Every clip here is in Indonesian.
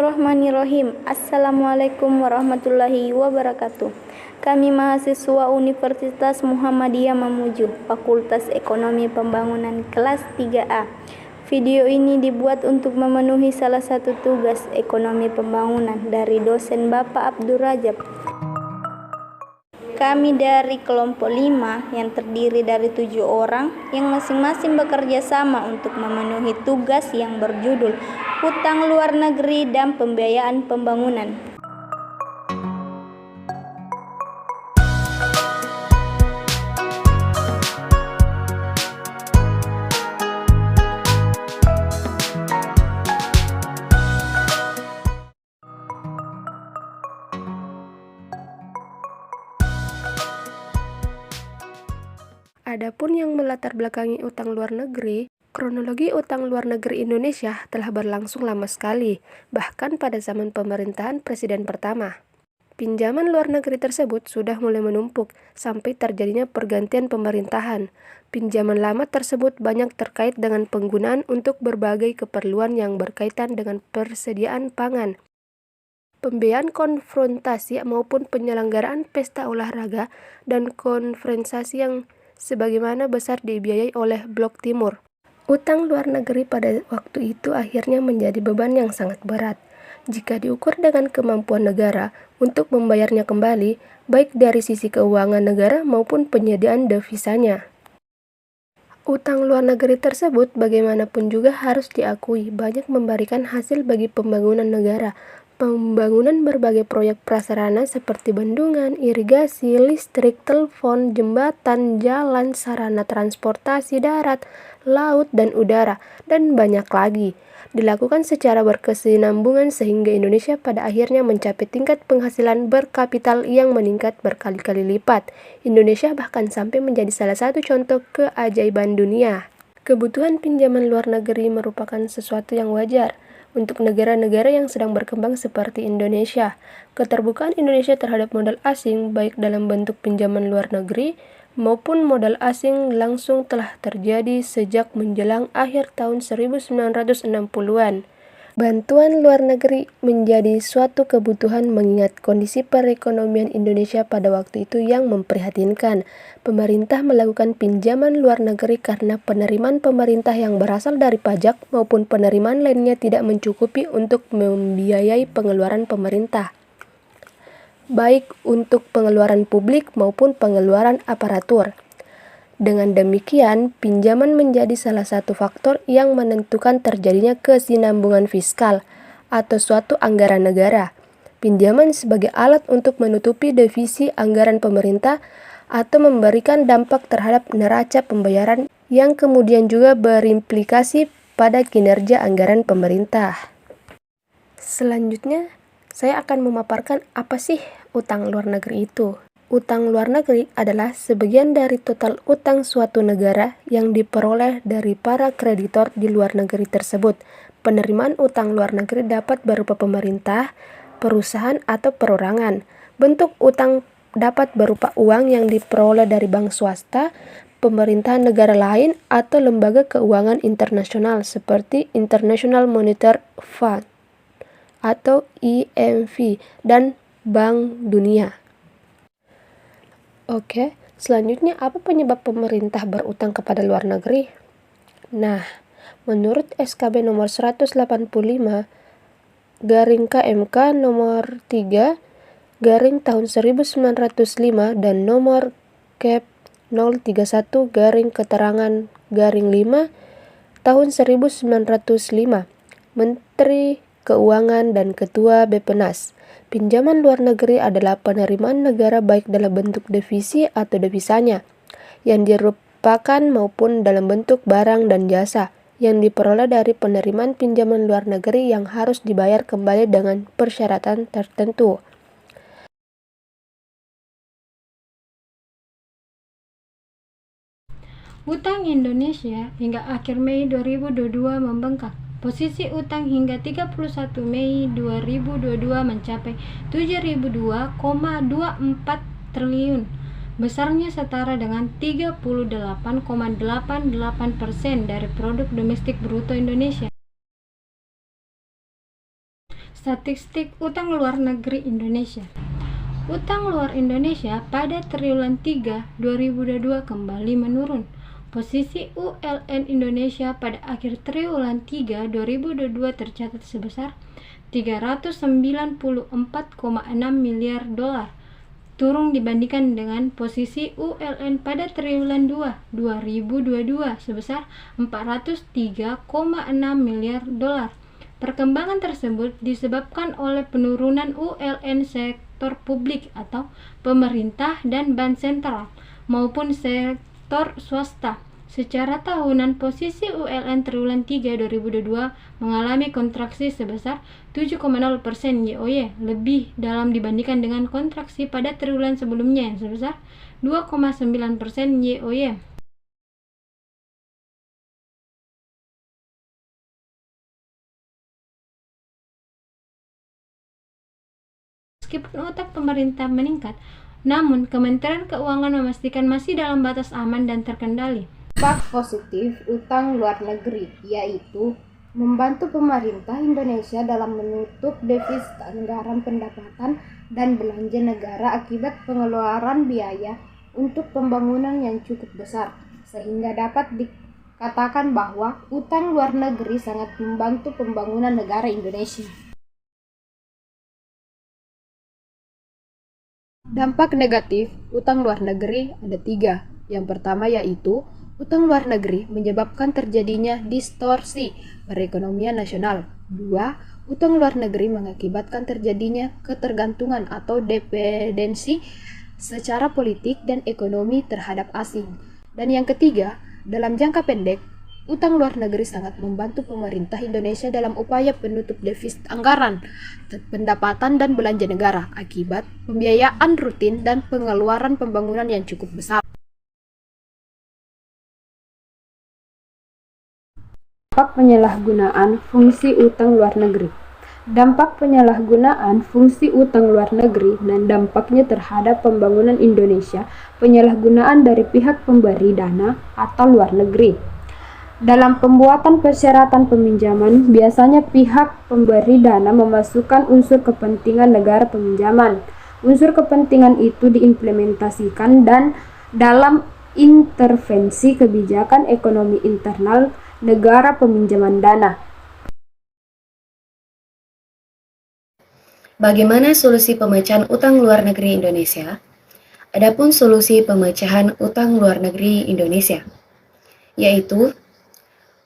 Bismillahirrahmanirrahim. Assalamualaikum warahmatullahi wabarakatuh. Kami mahasiswa Universitas Muhammadiyah Mamuju, Fakultas Ekonomi Pembangunan kelas 3A. Video ini dibuat untuk memenuhi salah satu tugas ekonomi pembangunan dari dosen Bapak Abdul Rajab. Kami dari kelompok 5 yang terdiri dari 7 orang yang masing-masing bekerja sama untuk memenuhi tugas yang berjudul Utang Luar Negeri dan Pembiayaan Pembangunan. Adapun yang melatar belakangi utang luar negeri, kronologi utang luar negeri Indonesia telah berlangsung lama sekali, bahkan pada zaman pemerintahan Presiden pertama. Pinjaman luar negeri tersebut sudah mulai menumpuk sampai terjadinya pergantian pemerintahan. Pinjaman lama tersebut banyak terkait dengan penggunaan untuk berbagai keperluan yang berkaitan dengan persediaan pangan, pembiayaan konfrontasi maupun penyelenggaraan pesta olahraga dan konferensi yang sebagaimana besar dibiayai oleh Blok Timur. Utang luar negeri pada waktu itu akhirnya menjadi beban yang sangat berat jika diukur dengan kemampuan negara untuk membayarnya kembali, baik dari sisi keuangan negara maupun penyediaan devisanya. Utang luar negeri tersebut bagaimanapun juga harus diakui banyak memberikan hasil bagi pembangunan negara. Pembangunan berbagai proyek prasarana seperti bendungan, irigasi, listrik, telepon, jembatan, jalan, sarana transportasi darat, laut, dan udara, dan banyak lagi dilakukan secara berkesinambungan sehingga Indonesia pada akhirnya mencapai tingkat penghasilan berkapital yang meningkat berkali-kali lipat. Indonesia bahkan sampai menjadi salah satu contoh keajaiban dunia. Kebutuhan pinjaman luar negeri merupakan sesuatu yang wajar untuk negara-negara yang sedang berkembang seperti Indonesia. Keterbukaan Indonesia terhadap modal asing baik dalam bentuk pinjaman luar negeri maupun modal asing langsung telah terjadi sejak menjelang akhir tahun 1960-an. Bantuan luar negeri menjadi suatu kebutuhan mengingat kondisi perekonomian Indonesia pada waktu itu yang memprihatinkan. Pemerintah melakukan pinjaman luar negeri karena penerimaan pemerintah yang berasal dari pajak maupun penerimaan lainnya tidak mencukupi untuk membiayai pengeluaran pemerintah, baik untuk pengeluaran publik maupun pengeluaran aparatur. Dengan demikian, pinjaman menjadi salah satu faktor yang menentukan terjadinya kesinambungan fiskal atau suatu anggaran negara. Pinjaman sebagai alat untuk menutupi defisi anggaran pemerintah atau memberikan dampak terhadap neraca pembayaran yang kemudian juga berimplikasi pada kinerja anggaran pemerintah. Selanjutnya, saya akan memaparkan apa sih utang luar negeri itu. Utang luar negeri adalah sebagian dari total utang suatu negara yang diperoleh dari para kreditor di luar negeri tersebut. Penerimaan utang luar negeri dapat berupa pemerintah, perusahaan, atau perorangan. Bentuk utang dapat berupa uang yang diperoleh dari bank swasta, pemerintahan negara lain, atau lembaga keuangan internasional seperti International Monetary Fund atau IMF dan Bank Dunia. Oke, selanjutnya apa penyebab pemerintah berutang kepada luar negeri? Nah, menurut SKB nomor 185 garing KMK nomor 3 garing tahun 1905 dan nomor Kep 031 garing keterangan garing 5 tahun 1905, Menteri Keuangan dan Ketua Beppenas. Pinjaman luar negeri adalah penerimaan negara baik dalam bentuk devisi atau devisanya yang dirupakan maupun dalam bentuk barang dan jasa yang diperoleh dari penerimaan pinjaman luar negeri yang harus dibayar kembali dengan persyaratan tertentu. Utang Indonesia hingga akhir Mei 2022 membengkak. Posisi utang hingga 31 Mei 2022 mencapai 7.002,24 triliun. Besarnya setara dengan 38,88% dari produk domestik bruto Indonesia. Statistik utang luar negeri Indonesia. Utang luar Indonesia pada triwulan 3 2022 kembali menurun. Posisi ULN Indonesia pada akhir triwulan 3 2022 tercatat sebesar 394,6 miliar dolar, turun dibandingkan dengan posisi ULN pada triwulan 2 2022 sebesar 403,6 miliar dolar. Perkembangan tersebut disebabkan oleh penurunan ULN sektor publik atau pemerintah dan bank sentral maupun sektor swasta. Secara tahunan, posisi ULN triwulan 3 2022 mengalami kontraksi sebesar 7,0% YoY, lebih dalam dibandingkan dengan kontraksi pada triwulan sebelumnya yang sebesar 2,9% YoY. Meskipun utang pemerintah meningkat, namun Kementerian Keuangan memastikan masih dalam batas aman dan terkendali. Dampak positif utang luar negeri yaitu membantu pemerintah Indonesia dalam menutup defisit anggaran pendapatan dan belanja negara akibat pengeluaran biaya untuk pembangunan yang cukup besar, sehingga dapat dikatakan bahwa utang luar negeri sangat membantu pembangunan negara Indonesia. Dampak negatif utang luar negeri ada 3. Yang pertama yaitu utang luar negeri menyebabkan terjadinya distorsi perekonomian nasional. 2. Utang luar negeri mengakibatkan terjadinya ketergantungan atau dependensi secara politik dan ekonomi terhadap asing. Dan yang ketiga, dalam jangka pendek, utang luar negeri sangat membantu pemerintah Indonesia dalam upaya penutup defisit anggaran, pendapatan dan belanja negara akibat pembiayaan rutin dan pengeluaran pembangunan yang cukup besar. Dampak penyalahgunaan fungsi utang luar negeri. Dampak penyalahgunaan fungsi utang luar negeri dan dampaknya terhadap pembangunan Indonesia. Penyalahgunaan dari pihak pemberi dana atau luar negeri. Dalam pembuatan persyaratan peminjaman, biasanya pihak pemberi dana memasukkan unsur kepentingan negara peminjaman. Unsur kepentingan itu diimplementasikan dan dalam intervensi kebijakan ekonomi internal negara peminjaman dana. Bagaimana solusi pemecahan utang luar negeri Indonesia? Adapun solusi pemecahan utang luar negeri Indonesia, yaitu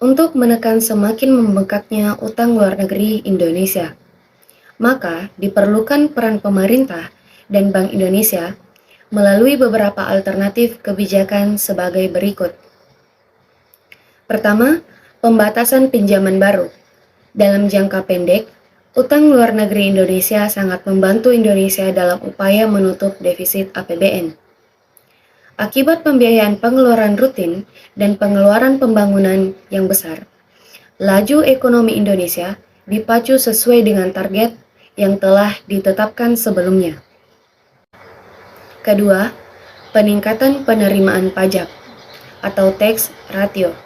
untuk menekan semakin membengkaknya utang luar negeri Indonesia, maka diperlukan peran pemerintah dan Bank Indonesia melalui beberapa alternatif kebijakan sebagai berikut. Pertama, pembatasan pinjaman baru. Dalam jangka pendek, utang luar negeri Indonesia sangat membantu Indonesia dalam upaya menutup defisit APBN. Akibat pembiayaan pengeluaran rutin dan pengeluaran pembangunan yang besar, laju ekonomi Indonesia dipacu sesuai dengan target yang telah ditetapkan sebelumnya. Kedua, peningkatan penerimaan pajak atau tax ratio.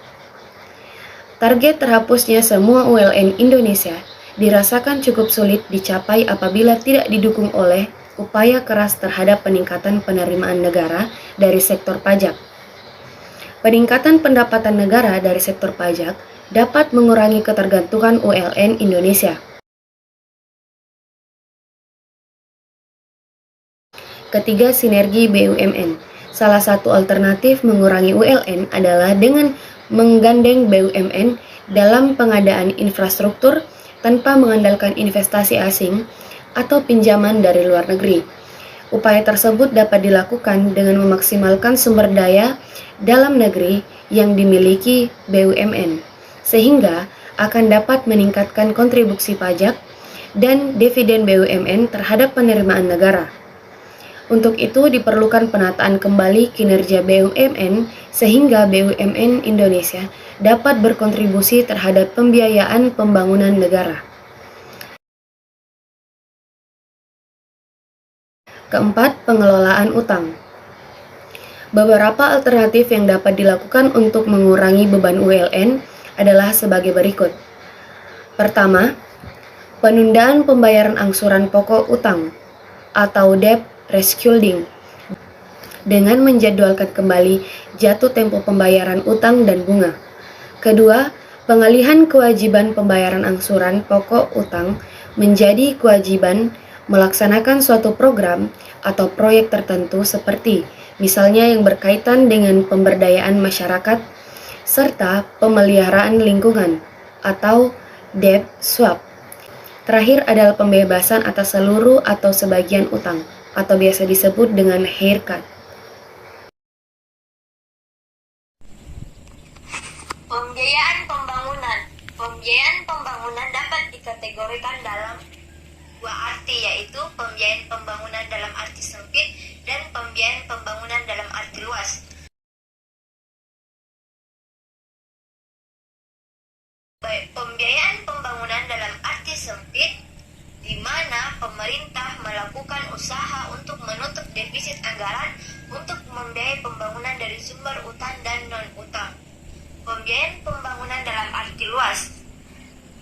Target terhapusnya semua ULN Indonesia dirasakan cukup sulit dicapai apabila tidak didukung oleh upaya keras terhadap peningkatan penerimaan negara dari sektor pajak. Peningkatan pendapatan negara dari sektor pajak dapat mengurangi ketergantungan ULN Indonesia. Ketiga, sinergi BUMN. Salah satu alternatif mengurangi ULN adalah dengan menggandeng BUMN dalam pengadaan infrastruktur tanpa mengandalkan investasi asing atau pinjaman dari luar negeri. Upaya tersebut dapat dilakukan dengan memaksimalkan sumber daya dalam negeri yang dimiliki BUMN, sehingga akan dapat meningkatkan kontribusi pajak dan dividen BUMN terhadap penerimaan negara. Untuk itu diperlukan penataan kembali kinerja BUMN sehingga BUMN Indonesia dapat berkontribusi terhadap pembiayaan pembangunan negara. Keempat, pengelolaan utang. Beberapa alternatif yang dapat dilakukan untuk mengurangi beban ULN adalah sebagai berikut. Pertama, penundaan pembayaran angsuran pokok utang atau debt rescheduling dengan menjadwalkan kembali jatuh tempo pembayaran utang dan bunga. Kedua, pengalihan kewajiban pembayaran angsuran pokok utang menjadi kewajiban melaksanakan suatu program atau proyek tertentu seperti misalnya yang berkaitan dengan pemberdayaan masyarakat serta pemeliharaan lingkungan atau debt swap. Terakhir adalah pembebasan atas seluruh atau sebagian utang atau biasa disebut dengan haircut. Pembiayaan pembangunan. Pembiayaan pembangunan dapat dikategorikan dalam dua arti, yaitu pembiayaan pembangunan dalam arti sempit dan pembiayaan pembangunan dalam arti luas. Pembiayaan pembangunan dalam arti sempit, di mana pemerintah melakukan usaha untuk menutup defisit anggaran untuk membiayai pembangunan dari sumber utang dan non-utang. Pembiayaan pembangunan dalam arti luas,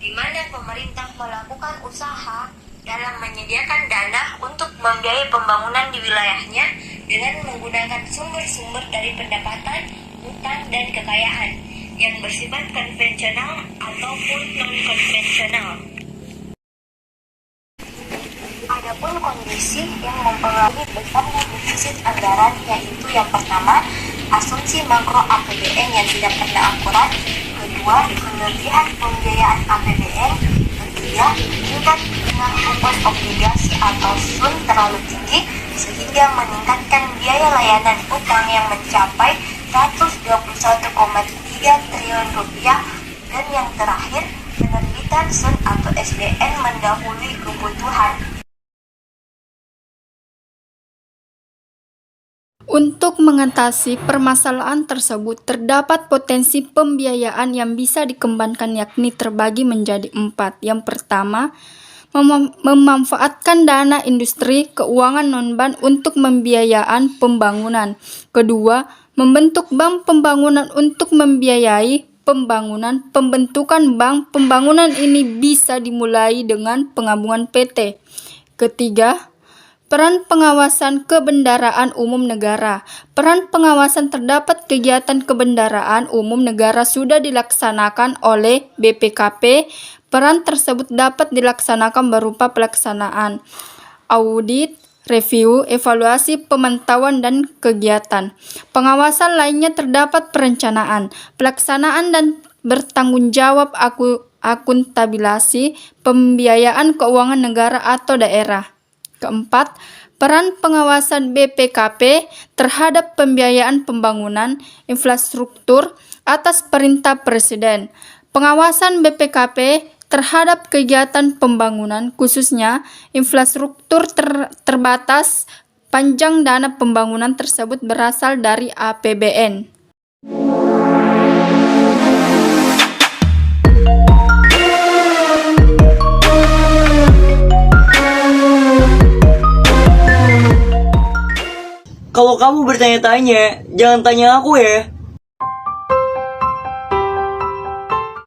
di mana pemerintah melakukan usaha dalam menyediakan dana untuk membiayai pembangunan di wilayahnya dengan menggunakan sumber-sumber dari pendapatan, utang, dan kekayaan yang bersifat konvensional ataupun non-konvensional. Adapun kondisi yang mempengaruhi besarnya defisit anggaran yaitu yang pertama, asumsi makro APBN yang tidak pernah akurat, kedua, kelebihan pembiayaan APBN, ketiga, tingkat bunga kupon obligasi atau SUN terlalu tinggi sehingga meningkatkan biaya layanan utang yang mencapai 121,3 triliun rupiah, dan yang terakhir, penerbitan SUN atau SDN mendahului kebutuhan. Untuk mengatasi permasalahan tersebut, terdapat potensi pembiayaan yang bisa dikembangkan yakni terbagi menjadi 4. Yang pertama, memanfaatkan dana industri keuangan non-bank untuk membiayaan pembangunan. Kedua, membentuk bank pembangunan untuk membiayai pembangunan. Pembentukan bank pembangunan ini bisa dimulai dengan penggabungan PT. Ketiga, peran pengawasan kebendaraan umum negara. Peran pengawasan terdapat kegiatan kebendaraan umum negara sudah dilaksanakan oleh BPKP. Peran tersebut dapat dilaksanakan berupa pelaksanaan audit, review, evaluasi, pemantauan, dan kegiatan. Pengawasan lainnya terdapat perencanaan, pelaksanaan, dan bertanggung jawab akuntabilitas pembiayaan keuangan negara atau daerah. Keempat, peran pengawasan BPKP terhadap pembiayaan pembangunan infrastruktur atas perintah Presiden. Pengawasan BPKP terhadap kegiatan pembangunan, khususnya infrastruktur terbatas, panjang dana pembangunan tersebut berasal dari APBN. Kalau kamu bertanya-tanya, jangan tanya aku ya.